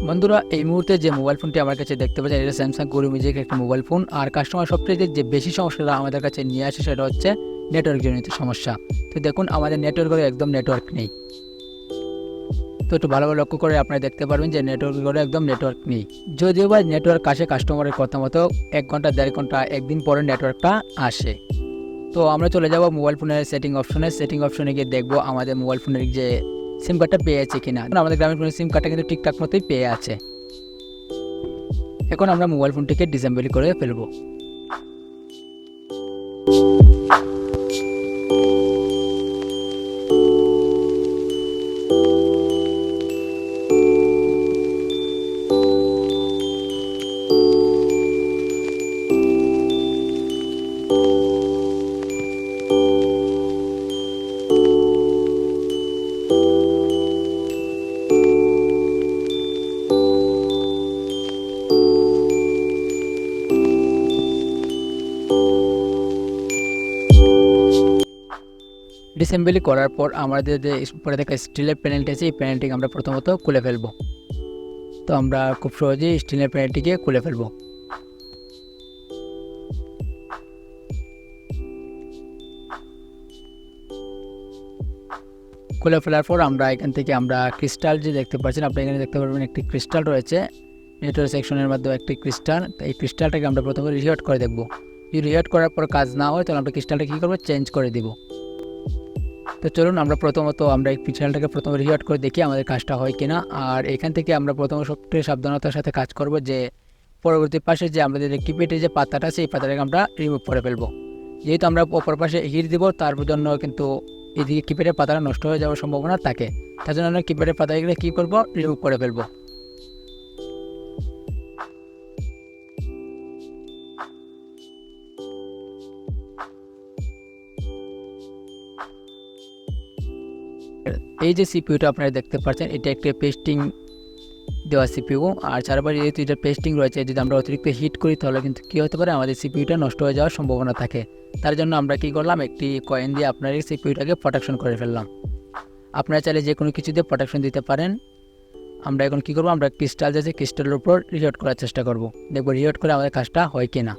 বন্ধুরা, এই মুহূর্তে যে মোবাইল ফোনটি আমার কাছে দেখতে পাচ্ছেন, এটা স্যামসাং গরু মিউজিক একটা মোবাইল ফোন। আর কাস্টমার সবথেকে যে বেশি সমস্যাটা আমাদের কাছে নিয়ে আসে সেটা হচ্ছে নেটওয়ার্ক জনিত সমস্যা। তো দেখুন, আমাদের নেটওয়ার্কের একদম নেটওয়ার্ক নেই। তো একটু ভালোভাবে লক্ষ্য করে আপনারা দেখতে পারবেন যে নেটওয়ার্কের একদম নেটওয়ার্ক নেই। যদিও বা নেটওয়ার্ক আসে কাস্টমারের কথা মতো 1 ঘন্টা 1.5 ঘন্টা একদিন পরে নেটওয়ার্কটা আসে। তো আমরা চলে যাব মোবাইল ফোনের সেটিং অপশনে গিয়ে দেখবো আমাদের মোবাইল ফোনের যে সিম কার্ডটা পেয়ে আছে কিনা। আমাদের গ্রামীণ ফোনের সিম কার্ডটা কিন্তু ঠিকঠাক মতোই পেয়ে আছে। এখন আমরা মোবাইল ফোনটিকে ডিসেবল করে ফেলবো। ডিসেম্বলি করার পর আমাদের যে উপরে দেখা স্টিলের প্যানেলটি আছে, এই প্যানেলটিকে আমরা প্রথমত খুলে ফেলবো। তো আমরা খুব সহজেই স্টিলের প্যানেলটিকে খুলে ফেলবো। খুলে ফেলার পর আমরা এখান থেকে আমরা ক্রিস্টাল যে দেখতে পাচ্ছেন, আপনি এখানে দেখতে পারবেন একটি ক্রিস্টাল রয়েছে নেটওয়ার্ক সেকশনের মাধ্যমে একটি ক্রিস্টাল। এই ক্রিস্টালটাকে আমরা প্রথমে রিসেট করে দেখব। যদি রিসেট করার পর কাজ না হয় তাহলে আমরা ক্রিস্টালটা কী করবো, চেঞ্জ করে দিব। তো চলুন আমরা প্রথমত আমরা এই ক্রিস্টালটাকে প্রথমে রিসেট করে দেখি আমাদের কাজটা হয় কিনা। আর এখান থেকে আমরা প্রথমে সবচেয়ে সাবধানতার সাথে কাজ করব যে পরবর্তী পাশে যে আমাদের কিপ্যাডের যে পাতাটা আছে, এই পাতাটাকে আমরা রিমুভ করে ফেলবো। যেহেতু আমরা অপর পাশে হিট দিব, তার জন্য কিন্তু এদিকে কিপ্যাডের পাতাটা নষ্ট হয়ে যাওয়ার সম্ভাবনা থাকে। তার জন্য আমরা কিপ্যাডের পাতাগুলো কী করবো, রিমুভ করে ফেলবো। এই যে সিপিইউটা আপনারা দেখতে পাচ্ছেন, এটা একটা পেস্টিং দেওয়া সিপিইউ। আর চারপাশে যেহেতু এটা পেস্টিং রয়েছে, যদি আমরা অতিরিক্ত হিট করি তাহলে কিন্তু কী হতে পারে, আমাদের সিপিইউটা নষ্ট হয়ে যাওয়ার সম্ভাবনা থাকে। তার জন্য আমরা কী করলাম, একটি কয়েন দিয়ে আপনার এই সিপিইউটাকে প্রোটেকশন করে ফেললাম। আপনারা চাইলে যে কোনো কিছু দিয়ে প্রোটেকশন দিতে পারেন। আমরা এখন কী করবো, আমরা ক্রিস্টাল যে ক্রিস্টালের উপর রিসেট করার চেষ্টা করব। দেখবো রিসেট করে আমাদের কাজটা হয় কি না।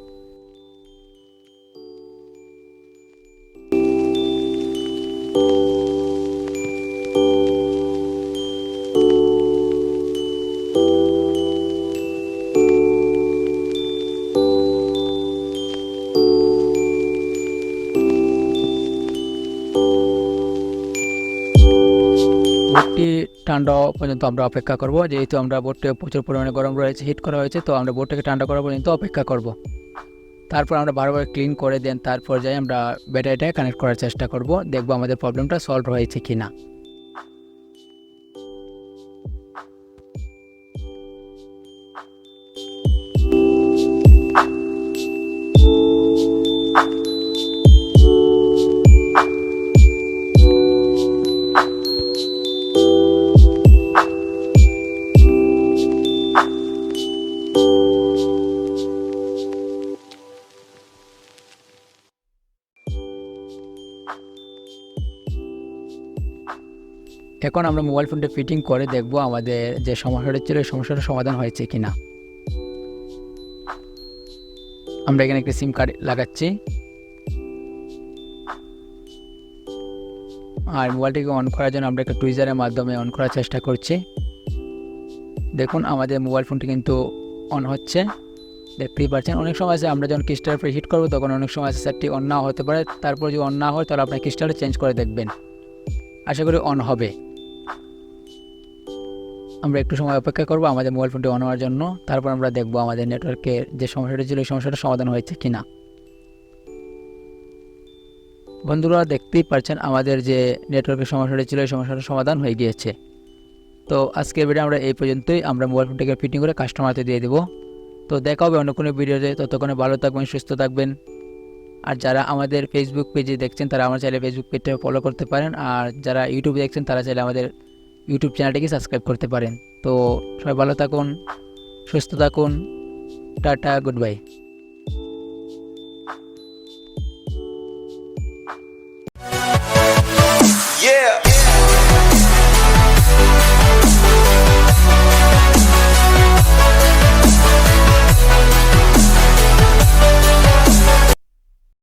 বোর্ডটি ঠান্ডা পর্যন্ত আমরা অপেক্ষা করব। যেহেতু আমরা বোর্ডটি প্রচুর পরিমাণে গরম রয়েছে, হিট করা হয়েছে, তো আমরা বোর্ডটাকে ঠান্ডা করা পর্যন্ত অপেক্ষা করব। তারপর আমরা বারবার ক্লিন করে দেন, তারপর যাই আমরা ব্যাটারিটা কানেক্ট করার চেষ্টা করব। দেখব আমাদের প্রবলেমটা সলভ হয়েছে কি না। এখন আমরা মোবাইল ফোনটা ফিটিং করে দেখব আমাদের যে সমস্যাটা ছিল, এই সমস্যাটার সমাধান হয়েছে কিনা। আমরা এখানে একটা সিম কার্ড লাগাচ্ছি আর মোবাইলটিকে অন করার জন্য আমরা একটা টুইজারের মাধ্যমে অন করার চেষ্টা করছি। দেখুন আমাদের মোবাইল ফোনটি কিন্তু অন হচ্ছে, দেখতেই পাচ্ছেন। অনেক সময় আছে আমরা যখন ক্রিস্টালের উপরে হিট করবো তখন অনেক সময় আছে সেটটি অন না হতে পারে। তারপর যদি অন না হয় তাহলে আপনার ক্রিস্টালটা চেঞ্জ করে দেখবেন, আশা করি অন হবে। আমরা একটু সময় অপেক্ষা করব আমাদের মোবাইল ফোনটি অন হওয়ার জন্য। তারপর আমরা দেখব আমাদের নেটওয়ার্কের যে সমস্যাটা ছিল, এই সমস্যাটা সমাধান হয়েছে কিনা। বন্ধুরা, দেখতেই পাচ্ছেন আমাদের যে নেটওয়ার্কের সমস্যাটা ছিল, এই সমস্যাটা সমাধান হয়ে গিয়েছে। তো আজকের ভিডিও আমরা এই পর্যন্তই। আমরা মোবাইল ফোনটাকে ফিটিং করে কাস্টমারকে দিয়ে দেবো। তো দেখা হবে অন্য কোনো ভিডিওতে। ততক্ষণে ভালো থাকবেন, সুস্থ থাকবেন। আর যারা আমাদের ফেসবুক পেজে দেখছেন তারা আমার চাইলে ফেসবুক পেজটা ফলো করতে পারেন। আর যারা ইউটিউবে দেখছেন তারা চাইলে আমাদের ইউটিউব চ্যানেলটিকে সাবস্ক্রাইব করতে পারেন। তো সবাই ভালো থাকুন, সুস্থ থাকুন। Tata, good bye.